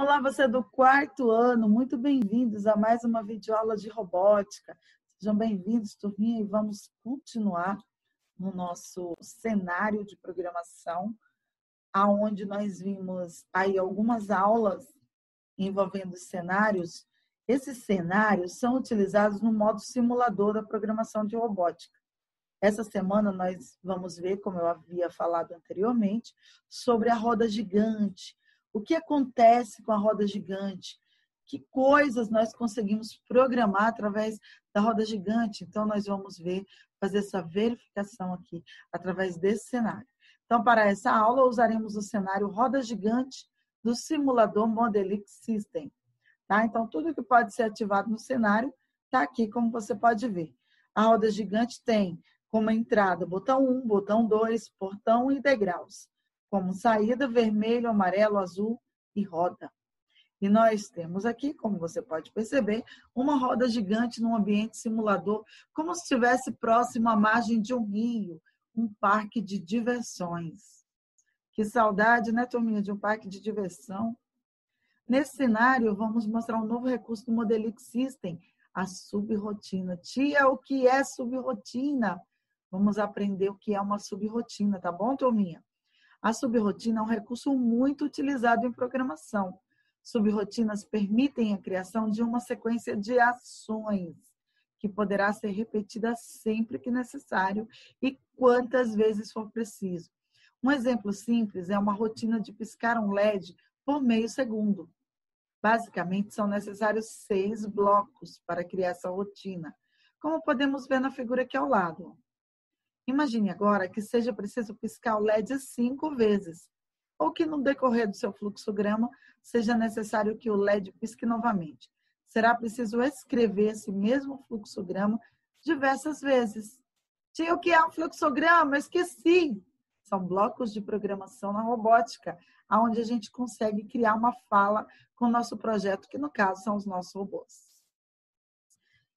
Olá, você do quarto ano, muito bem-vindos a mais uma videoaula de robótica. Sejam bem-vindos, turminha, e vamos continuar no nosso cenário de programação, aonde nós vimos aí algumas aulas envolvendo cenários. Esses cenários são utilizados no modo simulador da programação de robótica. Essa semana nós vamos ver, como eu havia falado anteriormente, sobre a roda gigante. O que acontece com a roda gigante? Que coisas nós conseguimos programar através da roda gigante? Então, nós vamos ver, fazer essa verificação aqui, através desse cenário. Então, para essa aula, usaremos o cenário roda gigante do simulador Modelic System. Tá? Então, tudo que pode ser ativado no cenário está aqui, como você pode ver. A roda gigante tem como entrada botão 1, botão 2, portão e degraus. Como saída, vermelho, amarelo, azul e roda. E nós temos aqui, como você pode perceber, uma roda gigante num ambiente simulador, como se estivesse próximo à margem de um rio, um parque de diversões. Que saudade, né, turminha, de um parque de diversão. Nesse cenário, vamos mostrar um novo recurso do Modelic System, a subrotina. Tia, o que é subrotina? Vamos aprender o que é uma subrotina, tá bom, turminha? A subrotina é um recurso muito utilizado em programação. Subrotinas permitem a criação de uma sequência de ações que poderá ser repetida sempre que necessário e quantas vezes for preciso. Um exemplo simples é uma rotina de piscar um LED por meio segundo. Basicamente, são necessários 6 blocos para criar essa rotina, como podemos ver na figura aqui ao lado. Imagine agora que seja preciso piscar o LED 5 vezes, ou que no decorrer do seu fluxograma seja necessário que o LED pisque novamente. Será preciso escrever esse mesmo fluxograma diversas vezes. Tia, o que é um fluxograma? Eu esqueci! São blocos de programação na robótica, onde a gente consegue criar uma fala com o nosso projeto, que no caso são os nossos robôs.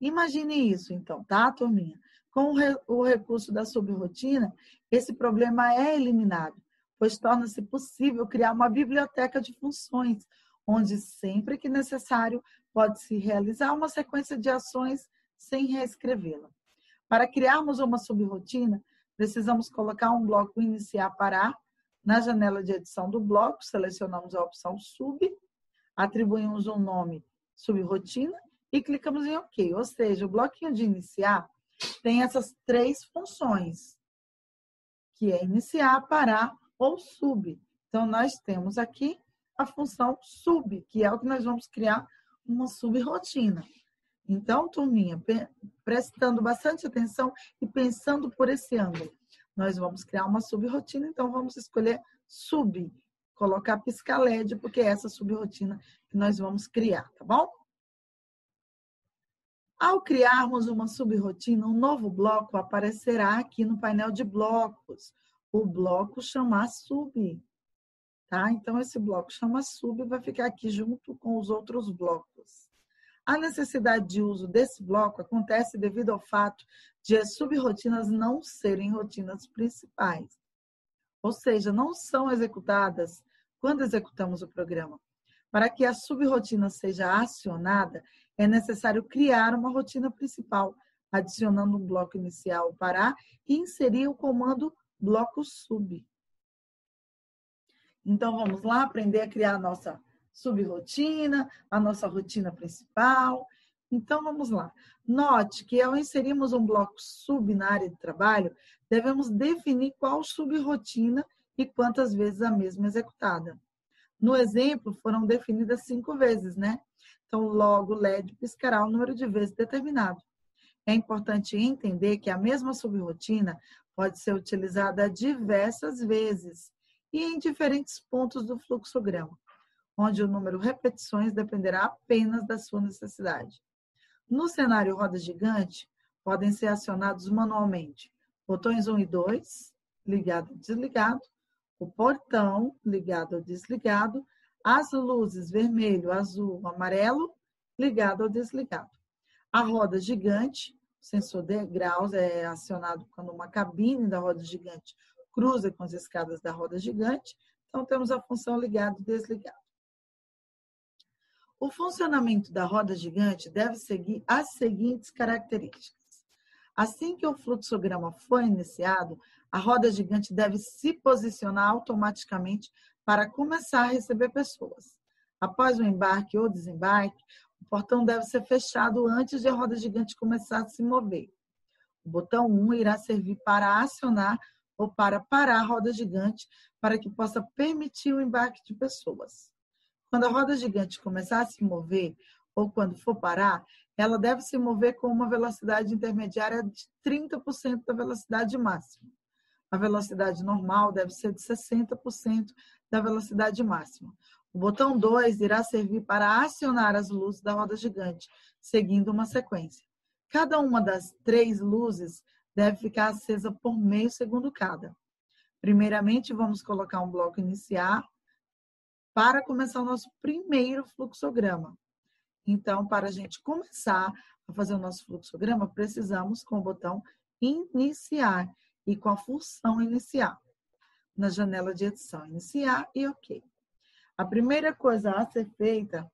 Imagine isso, então, tá, turminha? Com o recurso da subrotina, esse problema é eliminado, pois torna-se possível criar uma biblioteca de funções, onde sempre que necessário pode-se realizar uma sequência de ações sem reescrevê-la. Para criarmos uma subrotina, precisamos colocar um bloco iniciar parar. Na janela de edição do bloco, selecionamos a opção sub, atribuímos um nome subrotina e clicamos em OK. Ou seja, o bloquinho de iniciar tem essas 3 funções, que é iniciar, parar ou sub. Então, nós temos aqui a função sub, que é o que nós vamos criar uma subrotina. Então, turminha, prestando bastante atenção e pensando por esse ângulo, nós vamos criar uma subrotina, então vamos escolher sub, colocar piscar LED, porque é essa subrotina que nós vamos criar, tá bom? Ao criarmos uma subrotina, um novo bloco aparecerá aqui no painel de blocos. O bloco chama sub, tá? Então, esse bloco chama sub e vai ficar aqui junto com os outros blocos. A necessidade de uso desse bloco acontece devido ao fato de as subrotinas não serem rotinas principais. Ou seja, não são executadas quando executamos o programa. Para que a subrotina seja acionada, é necessário criar uma rotina principal, adicionando um bloco inicial parar e inserir o comando bloco sub. Então, vamos lá aprender a criar a nossa subrotina, a nossa rotina principal. Então, vamos lá. Note que ao inserirmos um bloco sub na área de trabalho, devemos definir qual subrotina e quantas vezes a mesma é executada. No exemplo, foram definidas 5 vezes, né? Então, logo o LED piscará o número de vezes determinado. É importante entender que a mesma subrotina pode ser utilizada diversas vezes e em diferentes pontos do fluxograma, onde o número de repetições dependerá apenas da sua necessidade. No cenário roda gigante, podem ser acionados manualmente botões 1 e 2, ligado e desligado, o portão, ligado ou desligado, as luzes vermelho, azul, amarelo, ligado ou desligado. A roda gigante, o sensor de graus é acionado quando uma cabine da roda gigante cruza com as escadas da roda gigante. Então, temos a função ligado e desligado. O funcionamento da roda gigante deve seguir as seguintes características. Assim que o fluxograma for iniciado, a roda gigante deve se posicionar automaticamente para começar a receber pessoas. Após o embarque ou desembarque, o portão deve ser fechado antes de a roda gigante começar a se mover. O botão 1 irá servir para acionar ou para parar a roda gigante para que possa permitir o embarque de pessoas. Quando a roda gigante começar a se mover ou quando for parar, ela deve se mover com uma velocidade intermediária de 30% da velocidade máxima. A velocidade normal deve ser de 60% da velocidade máxima. O botão 2 irá servir para acionar as luzes da roda gigante, seguindo uma sequência. Cada uma das 3 luzes deve ficar acesa por meio segundo cada. Primeiramente, vamos colocar um bloco iniciar para começar o nosso primeiro fluxograma. Então, para a gente começar a fazer o nosso fluxograma, precisamos com o botão iniciar e com a função iniciar. Na janela de edição, iniciar e OK. A primeira coisa a ser feita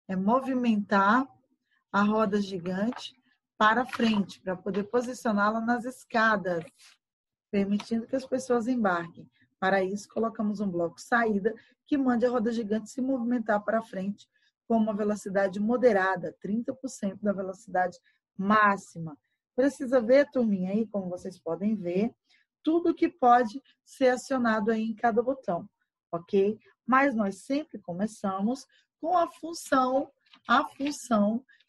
é movimentar a roda gigante para frente, para poder posicioná-la nas escadas, permitindo que as pessoas embarquem. Para isso, colocamos um bloco saída que mande a roda gigante se movimentar para frente com uma velocidade moderada, 30% da velocidade máxima. Precisa ver, turminha, aí, como vocês podem ver, tudo que pode ser acionado aí em cada botão, ok? Mas nós sempre começamos com a função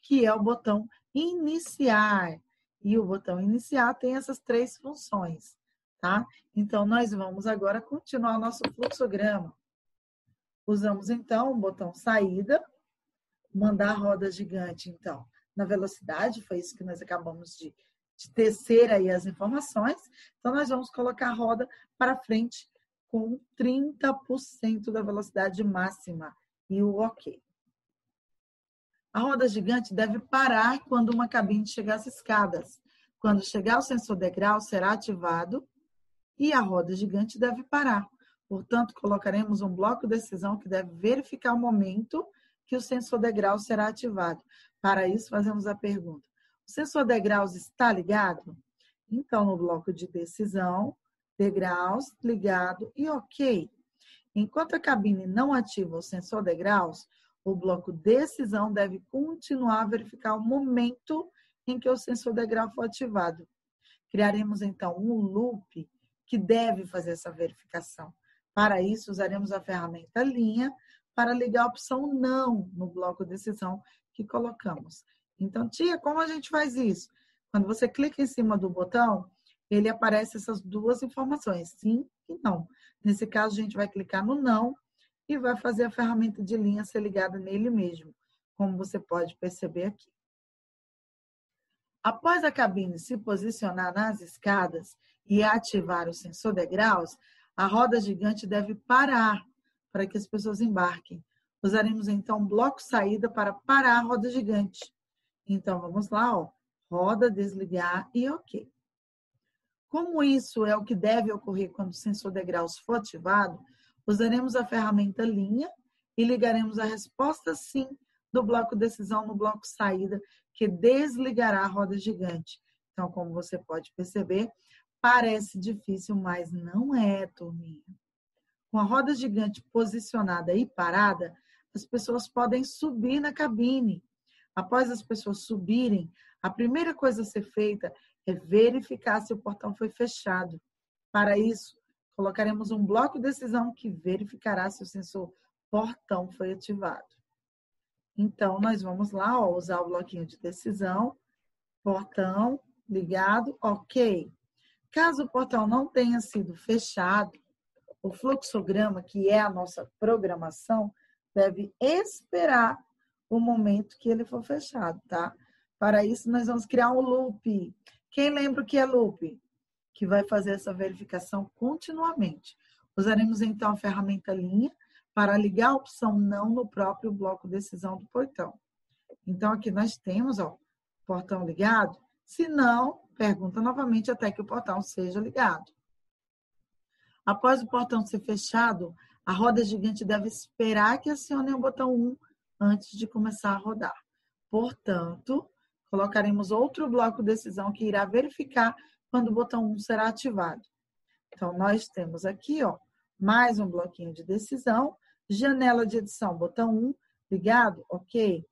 que é o botão iniciar. E o botão iniciar tem essas 3 funções, tá? Então, nós vamos agora continuar nosso fluxograma. Usamos, então, o botão saída, mandar a roda gigante, então, na velocidade, foi isso que nós acabamos de tecer aí as informações. Então, nós vamos colocar a roda para frente com 30% da velocidade máxima e o OK. A roda gigante deve parar quando uma cabine chegar às escadas. Quando chegar o sensor degrau, será ativado e a roda gigante deve parar. Portanto, colocaremos um bloco de decisão que deve verificar o momento que o sensor degrau será ativado. Para isso, fazemos a pergunta: o sensor degraus está ligado? Então, no bloco de decisão, degraus, ligado e OK. Enquanto a cabine não ativa o sensor degraus, o bloco decisão deve continuar a verificar o momento em que o sensor degrau for ativado. Criaremos, então, um loop que deve fazer essa verificação. Para isso, usaremos a ferramenta linha para ligar a opção não no bloco decisão que colocamos. Então, tia, como a gente faz isso? Quando você clica em cima do botão, ele aparece essas 2 informações, sim e não. Nesse caso, a gente vai clicar no não e vai fazer a ferramenta de linha ser ligada nele mesmo, como você pode perceber aqui. Após a cabine se posicionar nas escadas e ativar o sensor degraus, a roda gigante deve parar para que as pessoas embarquem. Usaremos, então, um bloco saída para parar a roda gigante. Então, vamos lá, ó, roda, desligar e OK. Como isso é o que deve ocorrer quando o sensor degraus for ativado, usaremos a ferramenta linha e ligaremos a resposta sim do bloco decisão no bloco saída, que desligará a roda gigante. Então, como você pode perceber, parece difícil, mas não é, turminha. Com a roda gigante posicionada e parada, as pessoas podem subir na cabine. Após as pessoas subirem, a primeira coisa a ser feita é verificar se o portão foi fechado. Para isso, colocaremos um bloco de decisão que verificará se o sensor portão foi ativado. Então, nós vamos lá, ó, usar o bloquinho de decisão, portão ligado, OK. Caso o portão não tenha sido fechado, o fluxograma, que é a nossa programação, deve esperar o momento que ele for fechado, tá? Para isso, nós vamos criar um loop. Quem lembra o que é loop? Que vai fazer essa verificação continuamente. Usaremos, então, a ferramenta linha para ligar a opção não no próprio bloco decisão do portão. Então, aqui nós temos, ó, portão ligado. Se não, pergunta novamente até que o portão seja ligado. Após o portão ser fechado, a roda gigante deve esperar que acione o botão 1 antes de começar a rodar. Portanto, colocaremos outro bloco decisão que irá verificar quando o botão 1 será ativado. Então, nós temos aqui, mais um bloquinho de decisão, janela de edição, botão 1, ligado, ok.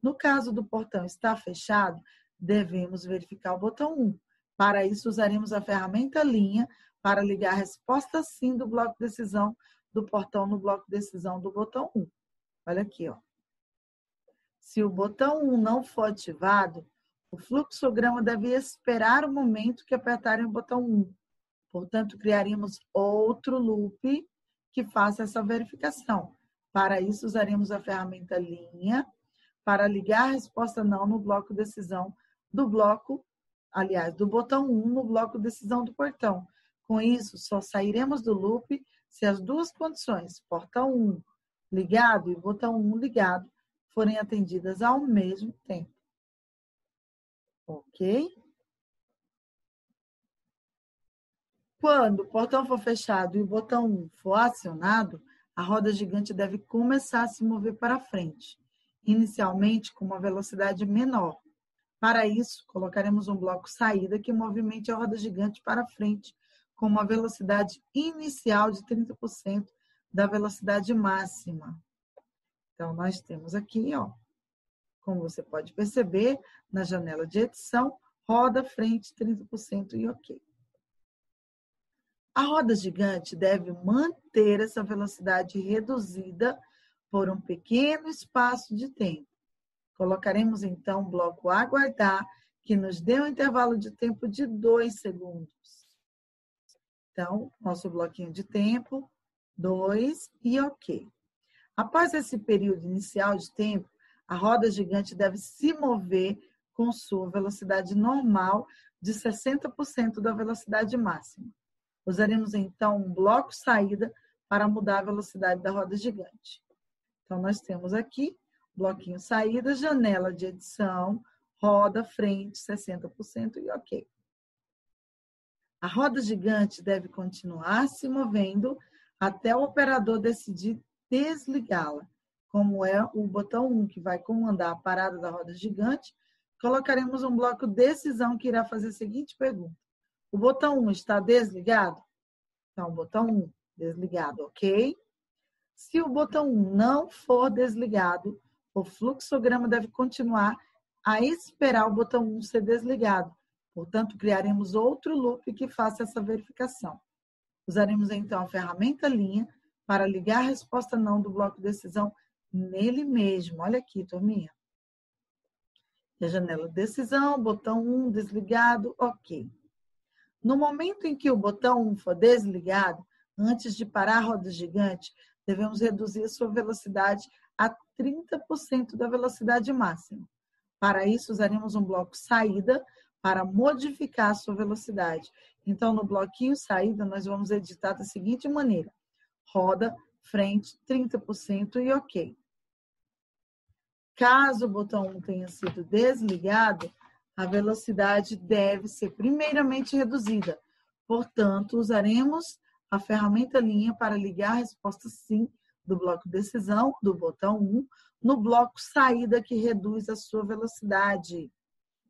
No caso do portão estar fechado, devemos verificar o botão 1. Para isso, usaremos a ferramenta linha para ligar a resposta sim do bloco de decisão do portão no bloco de decisão do botão 1. Olha aqui, Se o botão 1 não for ativado, o fluxograma deve esperar o momento que apertarem o botão 1. Portanto, criaríamos outro loop que faça essa verificação. Para isso, usaremos a ferramenta linha para ligar a resposta não no bloco decisão do botão 1 no bloco decisão do portão. Com isso, só sairemos do loop se as duas condições, portão 1 ligado e botão 1 ligado, forem atendidas ao mesmo tempo. Ok? Quando o portão for fechado e o botão 1 for acionado, a roda gigante deve começar a se mover para frente, inicialmente com uma velocidade menor. Para isso, colocaremos um bloco saída que movimente a roda gigante para frente com uma velocidade inicial de 30% da velocidade máxima. Então, nós temos aqui, como você pode perceber, na janela de edição, roda frente 30% e ok. A roda gigante deve manter essa velocidade reduzida por um pequeno espaço de tempo. Colocaremos, então, um bloco aguardar, que nos dê um intervalo de tempo de 2 segundos. Então, nosso bloquinho de tempo, 2 e ok. Após esse período inicial de tempo, a roda gigante deve se mover com sua velocidade normal de 60% da velocidade máxima. Usaremos, então, um bloco saída para mudar a velocidade da roda gigante. Então, nós temos aqui, bloquinho saída, janela de edição, roda, frente, 60% e ok. A roda gigante deve continuar se movendo até o operador decidir desligá-la. Como é o botão 1 que vai comandar a parada da roda gigante, colocaremos um bloco decisão que irá fazer a seguinte pergunta. O botão 1 está desligado? Então, botão 1 desligado, ok? Se o botão 1 não for desligado, o fluxograma deve continuar a esperar o botão 1 ser desligado. Portanto, criaremos outro loop que faça essa verificação. Usaremos, então, a ferramenta linha para ligar a resposta não do bloco de decisão nele mesmo. Olha aqui, turminha. E a janela de decisão, botão 1 desligado, ok. No momento em que o botão 1 for desligado, antes de parar a roda gigante, devemos reduzir a sua velocidade a 30% da velocidade máxima. Para isso, usaremos um bloco saída para modificar a sua velocidade. Então, no bloquinho saída, nós vamos editar da seguinte maneira. Roda, frente, 30% e ok. Caso o botão 1 tenha sido desligado, a velocidade deve ser primeiramente reduzida. Portanto, usaremos a ferramenta linha para ligar a resposta sim do bloco decisão, do botão 1, no bloco saída que reduz a sua velocidade.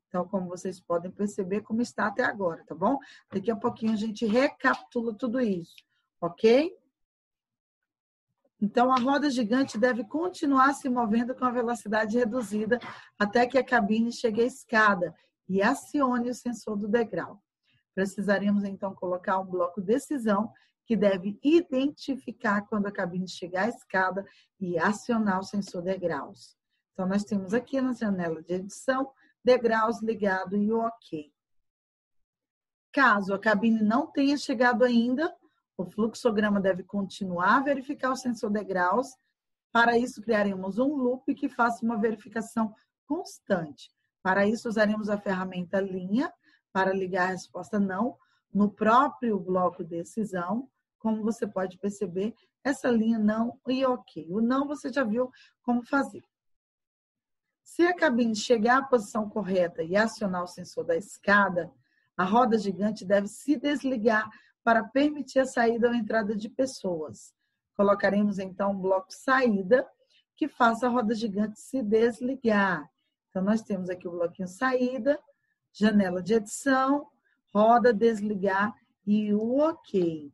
Então, como vocês podem perceber, como está até agora, tá bom? Daqui a pouquinho a gente recapitula tudo isso, ok? Então, a roda gigante deve continuar se movendo com a velocidade reduzida até que a cabine chegue à escada e acione o sensor do degrau. Precisaremos, então, colocar um bloco decisão que deve identificar quando a cabine chegar à escada e acionar o sensor degraus. Então, nós temos aqui na janela de edição, degraus ligado e ok. Caso a cabine não tenha chegado ainda, o fluxograma deve continuar a verificar o sensor degraus. Para isso, criaremos um loop que faça uma verificação constante. Para isso, usaremos a ferramenta linha para ligar a resposta não no próprio bloco decisão. Como você pode perceber, essa linha não e ok. O não você já viu como fazer. Se a cabine chegar à posição correta e acionar o sensor da escada, a roda gigante deve se desligar para permitir a saída ou entrada de pessoas. Colocaremos, então, um bloco saída que faça a roda gigante se desligar. Então, nós temos aqui o bloquinho saída, janela de edição, roda, desligar e o OK.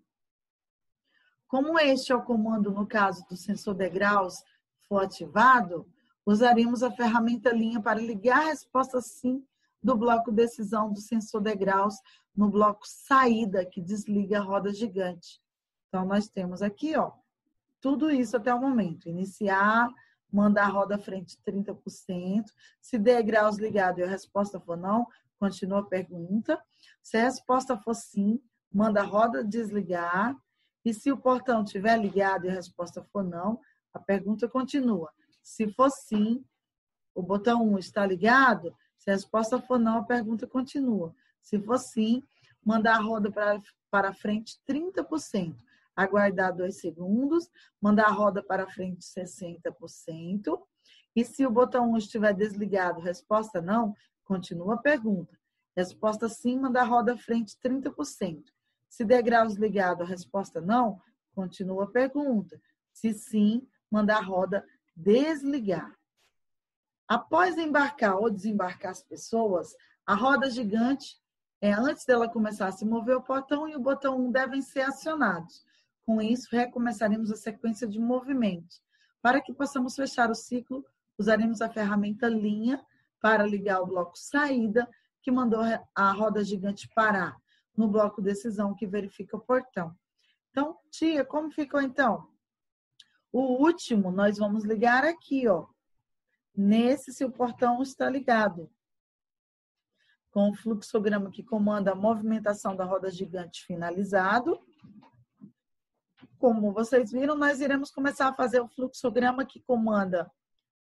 Como este é o comando, no caso do sensor de graus, for ativado, usaremos a ferramenta linha para ligar a resposta sim do bloco decisão do sensor de graus no bloco saída, que desliga a roda gigante. Então, nós temos aqui, ó, tudo isso até o momento. Iniciar, mandar a roda à frente 30%. Se der graus ligado e a resposta for não, continua a pergunta. Se a resposta for sim, manda a roda desligar. E se o portão estiver ligado e a resposta for não, a pergunta continua. Se for sim, o botão 1 está ligado. Se a resposta for não, a pergunta continua. Se for sim, mandar a roda para frente 30%. Aguardar 2 segundos, mandar a roda para frente 60%. E se o botão 1 estiver desligado, resposta não, continua a pergunta. Resposta sim, mandar a roda à frente 30%. Se der graus ligado, a resposta não, continua a pergunta. Se sim, mandar a roda desligar. Após embarcar ou desembarcar as pessoas, a roda gigante, antes dela começar a se mover, o portão e o botão 1 devem ser acionados. Com isso, recomeçaremos a sequência de movimentos. Para que possamos fechar o ciclo, usaremos a ferramenta linha para ligar o bloco saída, que mandou a roda gigante parar no bloco decisão, que verifica o portão. Então, tia, como ficou então? O último nós vamos ligar aqui, ó. Nesse, se o portão está ligado. Com o fluxograma que comanda a movimentação da roda gigante finalizado. Como vocês viram, nós iremos começar a fazer o fluxograma que comanda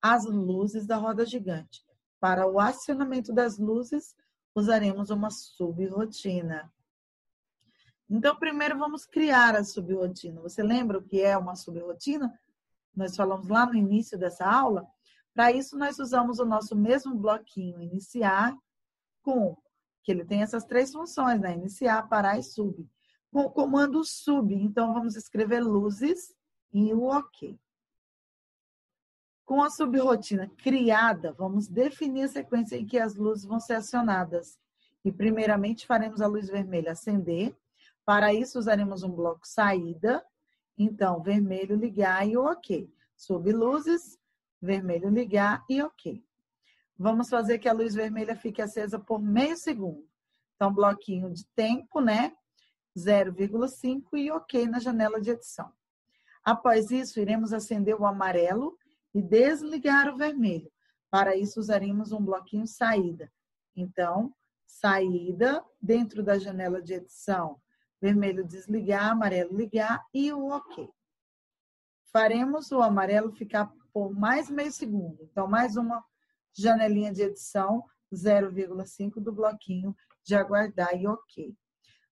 as luzes da roda gigante. Para o acionamento das luzes, usaremos uma subrotina. Então, primeiro vamos criar a subrotina. Você lembra o que é uma subrotina? Nós falamos lá no início dessa aula. Para isso, nós usamos o nosso mesmo bloquinho iniciar que ele tem essas 3 funções, né? Iniciar, parar e sub. Com o comando sub, então vamos escrever luzes e o OK. Com a subrotina criada, vamos definir a sequência em que as luzes vão ser acionadas. E primeiramente faremos a luz vermelha acender. Para isso usaremos um bloco saída. Então, vermelho ligar e o OK. Sub luzes, vermelho ligar e OK. Vamos fazer que a luz vermelha fique acesa por meio segundo. Então, bloquinho de tempo, né? 0,5 e OK na janela de edição. Após isso, iremos acender o amarelo e desligar o vermelho. Para isso, usaremos um bloquinho saída. Então, saída dentro da janela de edição. Vermelho desligar, amarelo ligar e o OK. Faremos o amarelo ficar por mais meio segundo. Então, mais uma janelinha de edição, 0,5 do bloquinho de aguardar e OK.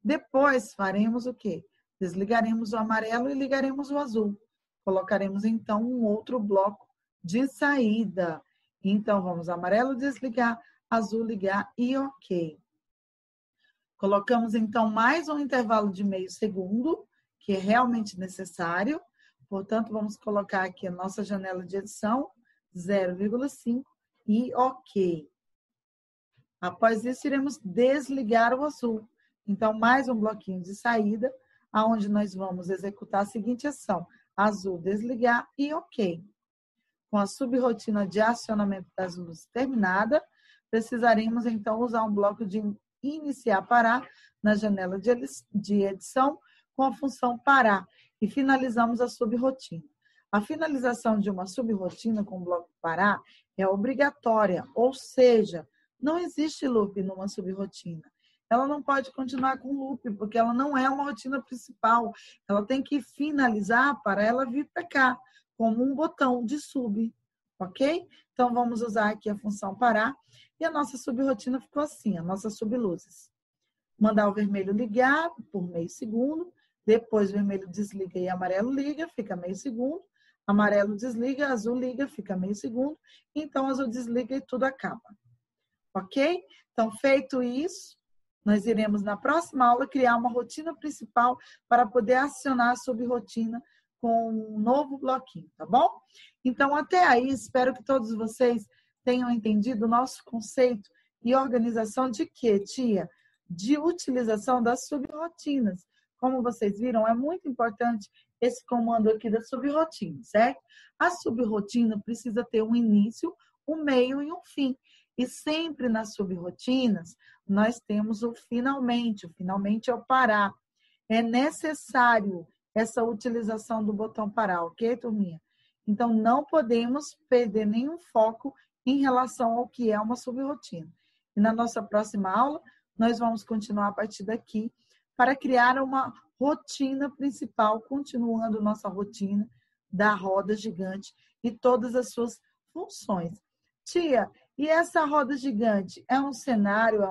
Depois, faremos o quê? Desligaremos o amarelo e ligaremos o azul. Colocaremos, então, um outro bloco de saída. Então, vamos amarelo desligar, azul ligar e OK. Colocamos, então, mais um intervalo de meio segundo, que é realmente necessário. Portanto, vamos colocar aqui a nossa janela de edição, 0,5 e OK. Após isso, iremos desligar o azul. Então, mais um bloquinho de saída, onde nós vamos executar a seguinte ação. Azul, desligar e OK. Com a subrotina de acionamento das luzes terminada, precisaremos, então, usar um bloco de iniciar parar na janela de edição com a função parar e finalizamos a subrotina. A finalização de uma subrotina com o bloco parar é obrigatória, ou seja, não existe loop numa subrotina. Ela não pode continuar com loop, porque ela não é uma rotina principal. Ela tem que finalizar para ela vir para cá, como um botão de sub, ok? Então, vamos usar aqui a função parar. E a nossa subrotina ficou assim, a nossa subluzes. Mandar o vermelho ligar por meio segundo, depois vermelho desliga e amarelo liga, fica meio segundo. Amarelo desliga, azul liga, fica meio segundo. Então, azul desliga e tudo acaba. Ok? Então, feito isso, nós iremos, na próxima aula, criar uma rotina principal para poder acionar a subrotina com um novo bloquinho, tá bom? Então, até aí, espero que todos vocês tenham entendido o nosso conceito e organização de quê, tia? De utilização das subrrotinas. Como vocês viram, é muito importante esse comando aqui da subrrotina, certo? A subrrotina precisa ter um início, um meio e um fim. E sempre nas subrrotinas, nós temos o finalmente. O finalmente é o parar. É necessário essa utilização do botão parar, ok, turminha? Então, não podemos perder nenhum foco em relação ao que é uma subrrotina. E na nossa próxima aula, nós vamos continuar a partir daqui para criar uma rotina principal, continuando nossa rotina da roda gigante e todas as suas funções. Tia, e essa roda gigante é um cenário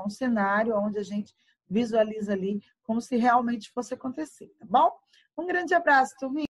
onde a gente visualiza ali como se realmente fosse acontecer, tá bom? Um grande abraço, turminha.